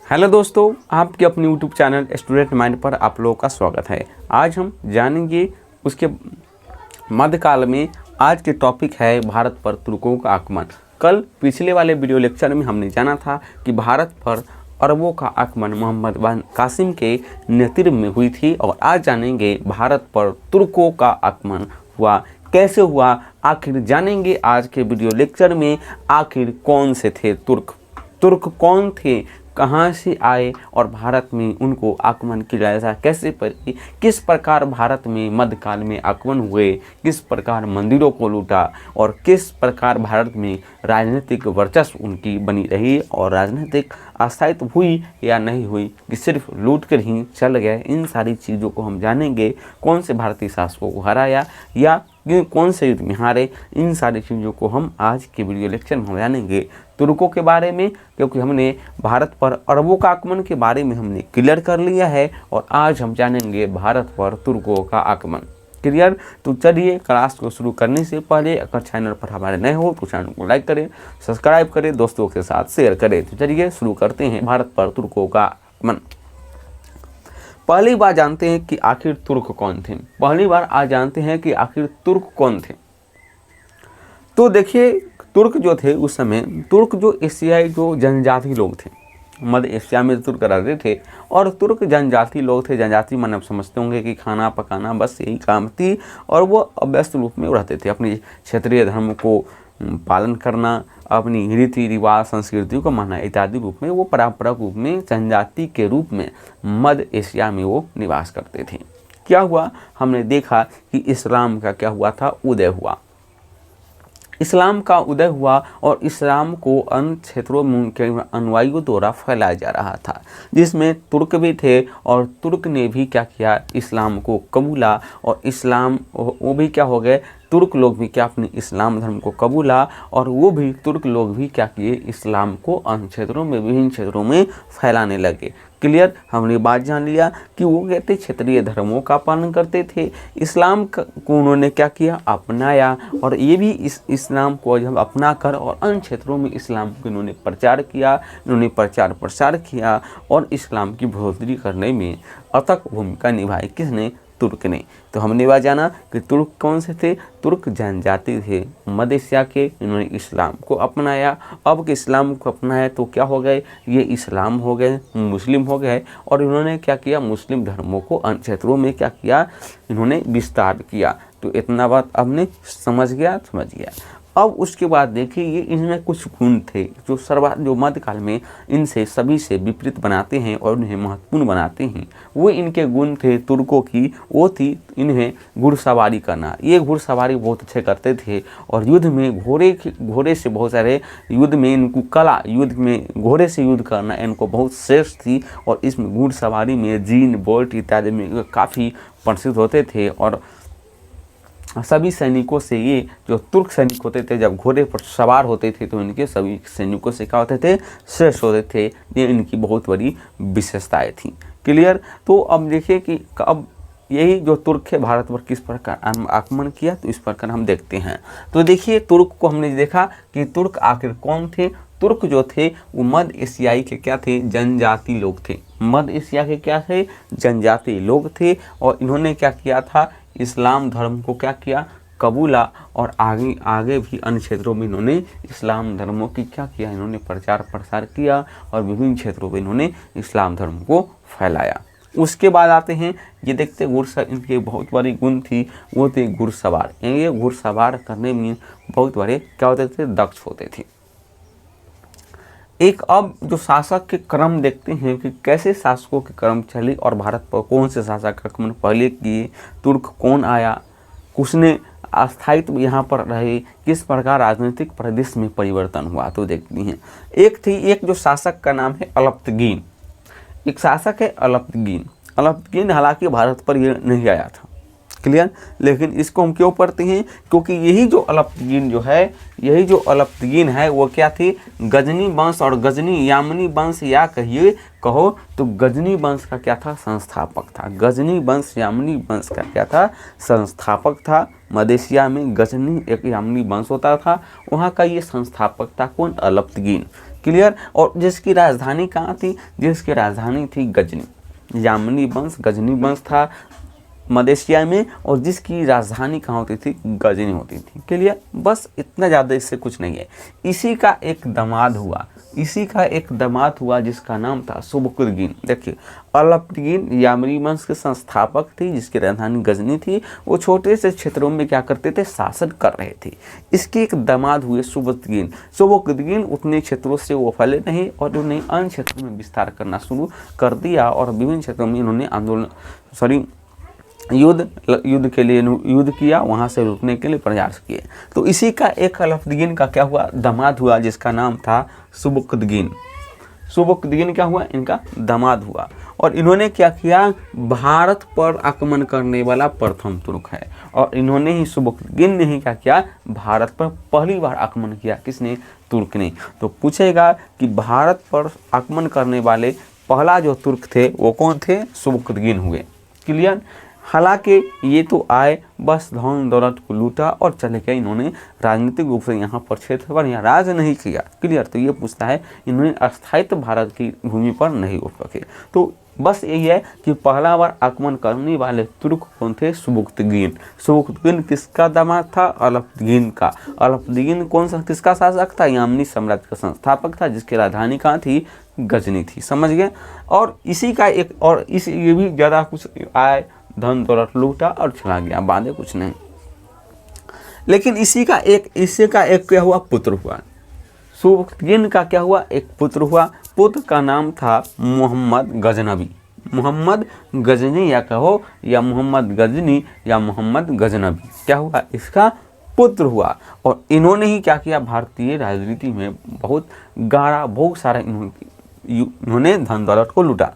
Hello दोस्तों, आपके अपने यूट्यूब चैनल स्टूडेंट माइंड पर आप लोगों का स्वागत है। आज हम जानेंगे उसके मध्यकाल में। आज के टॉपिक है भारत पर तुर्कों का आक्रमण। कल पिछले वाले वीडियो लेक्चर में हमने जाना था कि भारत पर अरबों का आक्रमण मोहम्मद बिन कासिम के नेतृत्व में हुई थी, और आज जानेंगे भारत पर तुर्कों का आक्रमण हुआ, कैसे हुआ, आखिर जानेंगे आज के वीडियो लेक्चर में। आखिर कौन से थे तुर्क कौन थे, कहाँ से आए और भारत में उनको आक्रमण किया जाता कैसे पड़ी, किस प्रकार भारत में मध्यकाल में आक्रमण हुए, किस प्रकार मंदिरों को लूटा और किस प्रकार भारत में राजनीतिक वर्चस्व उनकी बनी रही और राजनीतिक अस्थायित्व हुई या नहीं हुई कि सिर्फ लूट कर ही चल गए। इन सारी चीज़ों को हम जानेंगे। कौन से भारतीय शासकों को हराया या कौन से युद्ध में हारे, इन सारी चीज़ों को हम आज के वीडियो लेक्चर में हम जानेंगे तुर्कों के बारे में, क्योंकि हमने भारत पर अरबों का आक्रमण के बारे में हमने क्लियर कर लिया है और आज हम जानेंगे भारत पर तुर्कों का आक्रमण। क्लियर? तो चलिए क्लास को शुरू करने से पहले अगर चैनल पर हमारे नए हो तो चैनल को लाइक करें, सब्सक्राइब करें, दोस्तों के साथ शेयर करें। तो चलिए शुरू करते हैं भारत पर तुर्कों का आक्रमण। पहली बार जानते हैं कि आखिर तुर्क कौन थे। पहली बार आज जानते हैं कि आखिर तुर्क कौन थे। तो देखिए, तुर्क जो थे उस समय, तुर्क जो एशियाई जो जनजाति लोग थे, मध्य एशिया में तुर्क रहते थे और तुर्क जनजाति लोग थे। जनजाति माने आप समझते होंगे कि खाना पकाना बस यही काम थी, और वो अव्यस्त रूप में रहते थे। अपनी क्षेत्रीय धर्म को पालन करना, अपनी रीति रिवाज संस्कृति को मानना इत्यादि रूप में वो पारंपरिक रूप में जनजाति के रूप में मध्य एशिया में वो निवास करते थे। क्या हुआ, हमने देखा कि इस्लाम का क्या हुआ था, उदय हुआ। इस्लाम का उदय हुआ और इस्लाम को अन्य क्षेत्रों में के अनुयायियों द्वारा फैलाया जा रहा था, जिसमें तुर्क भी थे और तुर्क ने भी क्या किया, इस्लाम को कबूला। और इस्लाम वो भी क्या हो गए, तुर्क लोग भी क्या अपने इस्लाम धर्म को कबूला और वो भी तुर्क लोग भी क्या किए, इस्लाम को अन्य क्षेत्रों में विभिन्न क्षेत्रों में फैलाने लगे। क्लियर? हमने बात जान लिया कि वो कहते क्षेत्रीय धर्मों का पालन करते थे। इस्लाम को उन्होंने क्या किया, अपनाया, और ये भी इस्लाम को जब अपना कर और अन्य क्षेत्रों में इस्लाम को इन्होंने प्रचार किया, इन्होंने प्रचार प्रसार किया और इस्लाम की बढ़ोतरी करने में अथक भूमिका निभाई। किसने? तुर्क ने। तो हमने वह जाना कि तुर्क कौन से थे, तुर्क जनजाति थे मध्य एशिया के। इन्होंने इस्लाम को अपनाया। अब के इस्लाम को अपनाया तो क्या हो गए, ये इस्लाम हो गए, मुस्लिम हो गए, और इन्होंने क्या किया, मुस्लिम धर्मों को अन्य क्षेत्रों में क्या किया, इन्होंने विस्तार किया। तो इतना बात आपने समझ गया। अब उसके बाद देखिए, ये इनमें कुछ गुण थे जो मध्यकाल में इनसे सभी से विपरीत बनाते हैं और उन्हें महत्वपूर्ण बनाते हैं। वो इनके गुण थे तुर्कों की, वो थी इन्हें घुड़सवारी करना। ये घुड़सवारी बहुत अच्छे करते थे और युद्ध में घोड़े से बहुत सारे युद्ध में इनको कला, युद्ध में घोड़े से युद्ध करना इनको बहुत श्रेष्ठ थी। और इसमें घुड़सवारी में जीन बोल्ट इत्यादि में काफ़ी प्रसिद्ध होते थे। और सभी सैनिकों से, ये जो तुर्क सैनिक होते थे जब घोड़े पर सवार होते थे तो इनके सभी सैनिकों से क्या होते थे, श्रेष्ठ होते थे। ये इनकी बहुत बड़ी विशेषताएं थी। क्लियर? तो अब देखिए कि अब यही जो तुर्क है भारत पर किस प्रकार आक्रमण किया, तो इस प्रकार हम देखते हैं। तो देखिए, तुर्क को हमने देखा कि तुर्क आखिर कौन थे। तुर्क जो थे वो मध्य एशियाई के क्या थे, जनजाति लोग थे। मध्य एशिया के क्या थे, जनजाति लोग थे। और इन्होंने क्या किया था, इस्लाम धर्म को क्या किया, कबूला। और आगे भी अन्य क्षेत्रों में इन्होंने इस्लाम धर्मों की क्या किया, इन्होंने प्रचार प्रसार किया और विभिन्न क्षेत्रों में इन्होंने इस्लाम धर्म को फैलाया। उसके बाद आते हैं, ये देखते इनकी बहुत बड़ी गुण थी, वो थे घुड़सवार। ये घुड़सवार करने में बहुत बड़े क्या होते थे, दक्ष होते थे। एक अब जो शासक के क्रम देखते हैं कि कैसे शासकों के क्रम चली और भारत पर कौन से शासक आक्रमण पहले किए, तुर्क कौन आया, उसने अस्थायित्व यहाँ पर रहे, किस प्रकार राजनीतिक परिदृश्य में परिवर्तन हुआ, तो देखती हैं। एक जो शासक का नाम है अलप्तगीन। एक शासक है अलप्तगीन हालांकि भारत पर ये नहीं आया था। क्लियर? लेकिन इसको हम क्यों पढ़ते हैं, क्योंकि यही जो अलप्तगीन है वो क्या थी, गजनी वंश और गजनी यामनी वंश या कहो तो गजनी वंश का क्या था, संस्थापक था। गजनी वंश यामनी वंश का क्या था, संस्थापक था। मध्य एशिया में गजनी एक यामनी वंश होता था, वहाँ का ये संस्थापक था कौन, अलप्तगीन। क्लियर। और जिसकी राजधानी कहाँ थी, जिसकी राजधानी थी गजनी। यामिनी वंश गजनी वंश था मलेशिया में, और जिसकी राजधानी कहाँ होती थी, गजनी होती थी। क्लियर, बस इतना ज़्यादा, इससे कुछ नहीं है। इसी का एक दामाद हुआ, जिसका नाम था सुबुक्तगिन। देखिए, अल्पतगिन यामिनी वंश के संस्थापक थे, जिसकी राजधानी गजनी थी। वो छोटे से क्षेत्रों में क्या करते थे, शासन कर रहे थे। इसके एक दामाद हुए सुबुक्तगिन उतने क्षेत्रों से वो फैले नहीं, और उन्हें अन्य क्षेत्रों में विस्तार करना शुरू कर दिया, और विभिन्न क्षेत्रों में इन्होंने युद्ध के लिए युद्ध किया, वहाँ से रुकने के लिए प्रयास किए। तो इसी का एक अल्पतगिन का क्या हुआ, दामाद हुआ, जिसका नाम था सुबुक्तगिन। सुबुक्तगिन क्या हुआ, इनका दामाद हुआ। और इन्होंने क्या किया, भारत पर आक्रमण करने वाला प्रथम तुर्क है। और इन्होंने ही, सुबुक्तगिन ने ही क्या किया, भारत पर पहली बार आक्रमण किया। किसने, तुर्क ने। तो पूछेगा कि भारत पर आक्रमण करने वाले पहला जो तुर्क थे वो कौन थे, सुबुक्तगिन हुए। क्लियर। हालांकि ये तो आए, बस धन दौलत को लूटा और चले गए। इन्होंने राजनीतिक रूप से यहाँ पर क्षेत्र पर यहाँ राज नहीं किया। क्लियर। तो ये पूछता है, इन्होंने अस्थायित्व भारत की भूमि पर नहीं उठ सके। तो बस यही है कि पहला बार आक्रमण करने वाले तुर्क कौन थे, सुबुक्तगिन। सुबुक्तगिन किसका दामाद था, अल्पतगिन का। अल्पतगिन कौन सा, किसका शासक था, यामिनी साम्राज्य का संस्थापक था, जिसकी राजधानी कहाँ थी, गजनी थी। समझ गए। और इसी का एक और ये भी ज़्यादा कुछ आए, धन दौलत लूटा और चला गया, बांधे कुछ नहीं। लेकिन इसी का एक क्या हुआ, पुत्र हुआ। सुबुक्तगिन का क्या हुआ, एक पुत्र हुआ। पुत्र का नाम था मोहम्मद गजनवी। मोहम्मद गजनी या कहो, या मोहम्मद गजनी या मोहम्मद गजनवी, क्या हुआ, इसका पुत्र हुआ। और इन्होंने ही क्या किया, भारतीय राजनीति में बहुत गाढ़ा, बहुत सारा इन्होंने धन दौलत को लूटा।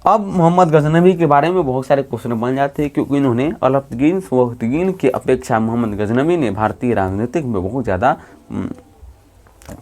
अब मोहम्मद गजनवी के बारे में बहुत सारे क्वेश्चन बन जाते हैं, क्योंकि इन्होंने अल्पतगिन सुबुक्तगिन की अपेक्षा मोहम्मद गजनवी ने भारतीय राजनीतिक में बहुत ज़्यादा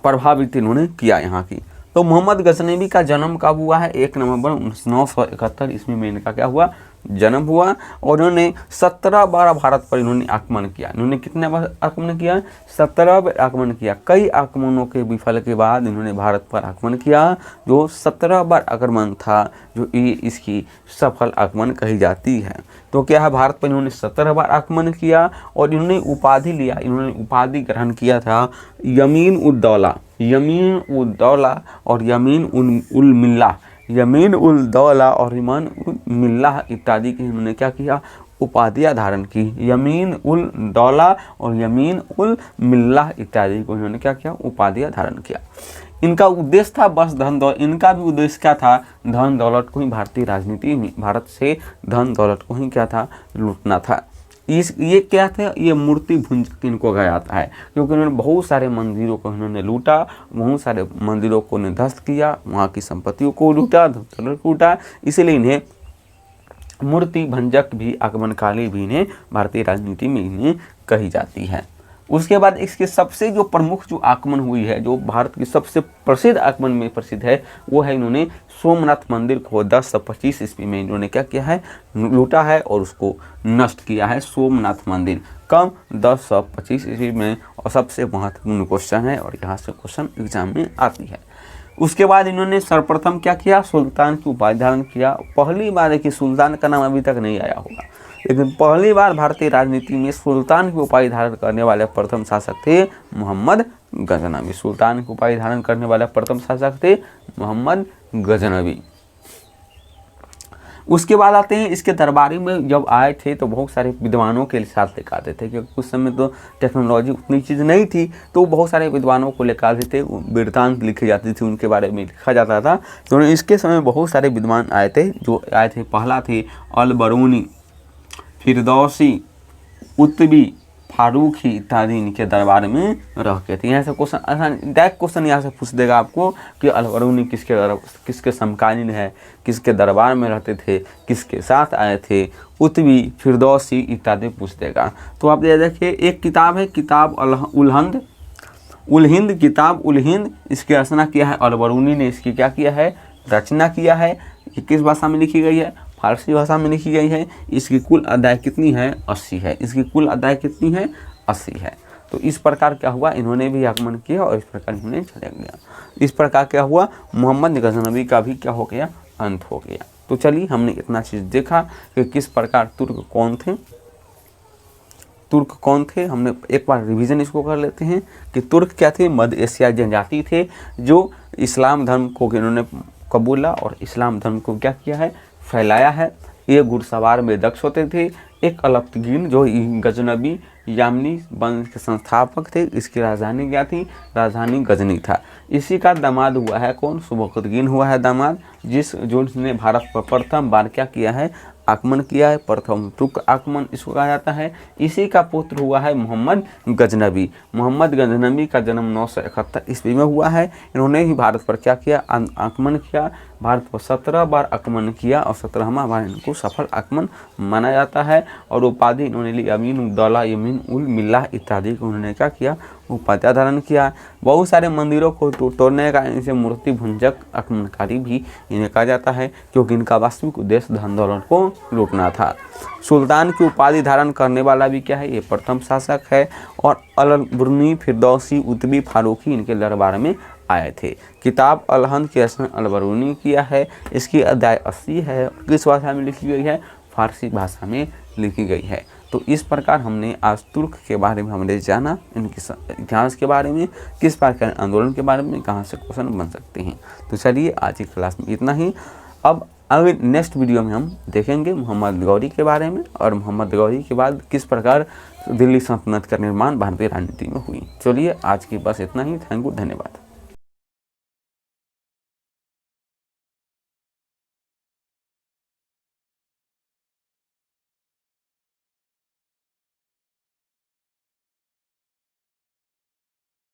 प्रभावित इन्होंने किया यहाँ की। तो मोहम्मद गजनवी का जन्म कब हुआ है, 1 नवंबर 971 ईस्वी में इनका क्या हुआ, जन्म हुआ। और इन्होंने 17 बार भारत पर इन्होंने आक्रमण किया। इन्होंने कितने बार आक्रमण किया, 17 बार आक्रमण किया। कई आक्रमणों के विफल के बाद इन्होंने भारत पर आक्रमण किया, जो 17 बार आक्रमण था, जो ये इसकी सफल आक्रमण कही जाती है। तो क्या है, भारत पर इन्होंने 17 बार आक्रमण किया, और इन्होंने उपाधि लिया, इन्होंने उपाधि ग्रहण किया था यमीन उद दौला, यमीन उद दौला और यमीन उल मिल्लाह, यमीन उल दौला और यमीन उल मिल्लाह इत्यादि की इन्होंने क्या किया, उपाधियाँ धारण की। यमीन उल दौला और यमीन उल मिल्लाह इत्यादि को इन्होंने क्या किया, उपाधियाँ धारण किया। इनका उद्देश्य था बस धन दौलत, इनका भी उद्देश्य क्या था, धन दौलत को ही भारतीय राजनीति में, भारत से धन दौलत को ही क्या था, लूटना था। ये क्या था, ये मूर्ति भुंजक इनको कहा जाता है, क्योंकि उन्होंने बहुत सारे मंदिरों को इन्होंने लूटा, बहुत सारे मंदिरों को ध्वस्त किया, वहाँ की संपत्तियों को लूटा, इसलिए इन्हें मूर्ति भंजक भी, आक्रमणकाली भी इन्हें भारतीय राजनीति में इन्हें कही जाती है। उसके बाद इसके सबसे जो प्रमुख जो आक्रमण हुई है, जो भारत की सबसे प्रसिद्ध आक्रमण में प्रसिद्ध है, वो है इन्होंने सोमनाथ मंदिर को 1025 ईस्वी में इन्होंने क्या किया है, लूटा है और उसको नष्ट किया है। सोमनाथ मंदिर कम 1025 ईस्वी में, और सबसे महत्वपूर्ण क्वेश्चन है, और यहाँ से क्वेश्चन एग्जाम में आती है। उसके बाद इन्होंने सर्वप्रथम क्या किया, सुल्तान की उपाधि धारण किया। पहली बार है कि सुल्तान का नाम अभी तक नहीं आया होगा, लेकिन पहली बार भारतीय राजनीति में सुल्तान की उपाधि धारण करने वाले प्रथम शासक थे मोहम्मद गजनवी। सुल्तान की उपाधि धारण करने वाले प्रथम शासक थे मोहम्मद गजनवी। उसके बाद आते हैं, इसके दरबारी में जब आए थे तो बहुत सारे विद्वानों के साथ लेकर आते थे, क्योंकि उस समय तो टेक्नोलॉजी उतनी चीज़ नहीं थी, तो बहुत सारे विद्वानों को लेकर आते थे, वृत्तांत लिखी जाती थी, उनके बारे में लिखा जाता था। तो इसके समय बहुत सारे विद्वान आए थे, जो आए थे, पहला थे अल-बरूनी, फिरदौसी, उत्बी, फारूकी इत्यादि इनके दरबार में रह के थे। यहाँ से क्वेश्चन आसान, डायरेक्ट क्वेश्चन यहाँ से पूछ देगा आपको कि अल-बरूनी किसके समकालीन है, किसके दरबार में रहते थे, किसके साथ आए थे, उत्बी, फिरदौसी इत्यादि पूछ देगा। तो आप ये देखिए, एक किताब है, किताब उल हिंद, किताब उल हिंद, इसकी रचना किया है अल-बरूनी ने। इसकी क्या किया है, रचना किया है। ये किस भाषा में लिखी गई है, फारसी भाषा में लिखी गई है। इसकी कुल अध्याय कितनी है, 80 है। इसकी कुल अध्याय कितनी है, 80 है। तो इस प्रकार क्या हुआ, इन्होंने भी आक्रमण किया और इस प्रकार इन्होंने चला गया। इस प्रकार क्या हुआ, मोहम्मद गजनवी का भी क्या हो गया, अंत हो गया। तो चलिए हमने इतना चीज़ देखा कि किस प्रकार तुर्क कौन थे। हमने एक बार रिवीजन इसको कर लेते हैं कि तुर्क क्या थे, मध्य एशियाई जनजाति थे जो इस्लाम धर्म को इन्होंने कबूला और इस्लाम धर्म को क्या किया है, फैलाया है। ये घुड़सवार में दक्ष होते थे। एक अलप्तगीन जो गजनबी यामनी वंश के संस्थापक थे, इसकी राजधानी क्या थी, राजधानी गजनी था। इसी का दामाद हुआ है कौन, सुबकतगीन हुआ है दामाद, जिसने भारत पर प्रथम बार क्या किया है, आक्रमण किया है, प्रथम तुर्क आक्रमण इसको कहा जाता है। इसी का पुत्र हुआ है मोहम्मद गजनबी। मोहम्मद गजनबी का जन्म 971 ईस्वी में हुआ है। इन्होंने ही भारत पर क्या किया, आक्रमण किया, भारत पर 17 बार आक्रमण किया और 17वां बार इनको सफल आक्रमण माना जाता है। और उपाधि इन्होंने ली अमीन उद्दौला, यमीन उल मिल्लाह इत्यादि को उन्होंने क्या किया, उपाधि धारण किया। बहुत सारे मंदिरों को तोड़ने का, इनसे मूर्ति भुंजक आक्रमणकारी भी इन्हें कहा जाता है, क्योंकि इनका वास्तविक उद्देश्य धन दौलत को लूटना था। सुल्तान की उपाधि धारण करने वाला भी क्या है, ये प्रथम शासक है। और अल-बुर्नी, फिरदौसी, उतबी, फारूकी इनके दरबार में आए थे। किताब अल-हंद की रचना अल-बरूनी किया है। इसकी अध्याय 80 है। किस भाषा में लिखी गई है, फारसी भाषा में लिखी गई है। तो इस प्रकार हमने आज तुर्क के बारे में हमने जाना, इनके इतिहास के बारे में, किस प्रकार आंदोलन के बारे में, कहाँ से क्वेश्चन बन सकते हैं। तो चलिए आज की क्लास में इतना ही। अब अगले नेक्स्ट वीडियो में हम देखेंगे मोहम्मद गौरी के बारे में, और मोहम्मद गौरी के बाद किस प्रकार दिल्ली सल्तनत का निर्माण भारतीय राजनीति में हुई। चलिए आज की बस इतना ही। थैंक यू, धन्यवाद।